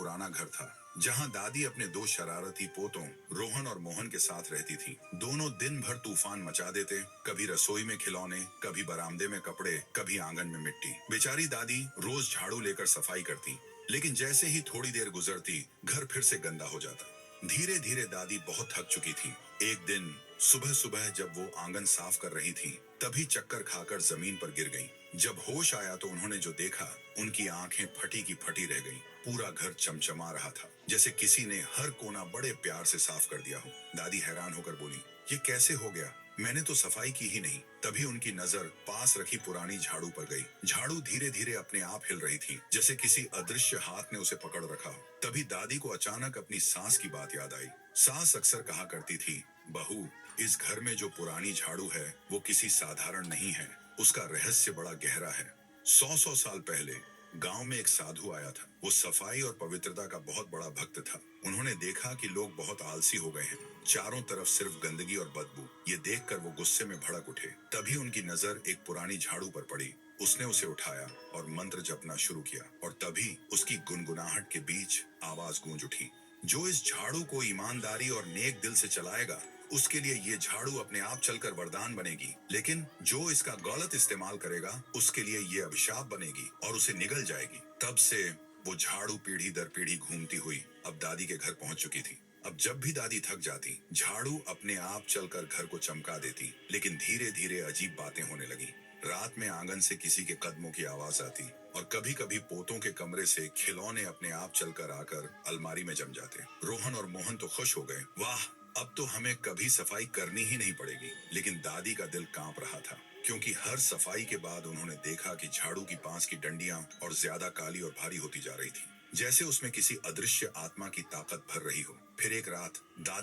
पुराना घर था जहां दादी अपने दो शरारती पोतों रोहन और मोहन के साथ रहती थी। दोनों दिन भर तूफान मचा देते, कभी रसोई में खिलौने, कभी बरामदे में कपड़े, कभी आंगन में मिट्टी। बेचारी दादी रोज झाड़ू लेकर सफाई करती, लेकिन जैसे ही थोड़ी देर गुजरती घर फिर से गंदा हो जाता। धीरे धीरे दादी बहुत थक चुकी थी। एक दिन सुबह सुबह जब वो आंगन साफ कर रही थी, तभी चक्कर खाकर जमीन पर गिर गईं। जब होश आया तो उन्होंने जो देखा, उनकी आंखें फटी की फटी रह गईं। पूरा घर चमचमा रहा था, जैसे किसी ने हर कोना बड़े प्यार से साफ कर दिया हो। दादी हैरान होकर बोली, ये कैसे हो गया? मैंने तो सफाई की ही नहीं। तभी उनकी नजर पास रखी पुरानी झाड़ू पर गई। झाड़ू धीरे धीरे अपने आप हिल रही थी, जैसे किसी अदृश्य हाथ ने उसे पकड़ रखा हो। तभी दादी को अचानक अपनी सास की बात याद आई। सास अक्सर कहा करती थी, बहू, इस घर में जो पुरानी झाड़ू है वो किसी साधारण नहीं है, उसका रहस्य बड़ा गहरा है। 100 साल पहले गांव में एक साधु आया था। वो सफाई और पवित्रता का बहुत बड़ा भक्त था। उन्होंने देखा कि लोग बहुत आलसी हो गए हैं, चारों तरफ सिर्फ गंदगी और बदबू। ये देखकर वो गुस्से में भड़क उठे। तभी उनकी नजर एक पुरानी झाड़ू पर पड़ी। उसने उसे उठाया और मंत्र जपना शुरू किया, और तभी उसकी गुनगुनाहट के बीच आवाज गूंज उठी, जो इस झाड़ू को ईमानदारी और नेक दिल से चलाएगा, उसके लिए ये झाड़ू अपने आप चलकर वरदान बनेगी, लेकिन जो इसका गलत इस्तेमाल करेगा उसके लिए ये अभिशाप बनेगी और उसे निगल जाएगी। तब से वो झाड़ू पीढ़ी दर पीढ़ी घूमती हुई अब दादी के घर पहुंच चुकी थी। अब जब भी दादी थक जाती, झाड़ू अपने आप चलकर घर को चमका देती। लेकिन धीरे धीरे अजीब बातें होने लगी। रात में आंगन से किसी के कदमों की आवाज आती, और कभी कभी पोतों के कमरे से खिलौने अपने आप चलकर आकर अलमारी में जम जाते। रोहन और मोहन तो खुश हो गए, वाह, अब तो हमें कभी सफाई करनी ही नहीं पड़ेगी। लेकिन दादी का दिल कांप रहा था, क्योंकि हर सफाई के बाद उन्होंने देखा कि झाड़ू की पांच की डंडियां और ज्यादा काली और भारी होती जा रही थी, जैसे उसमें किसी अदृश्य आत्मा की ताकत भर रही हो। फिर एक रात दादी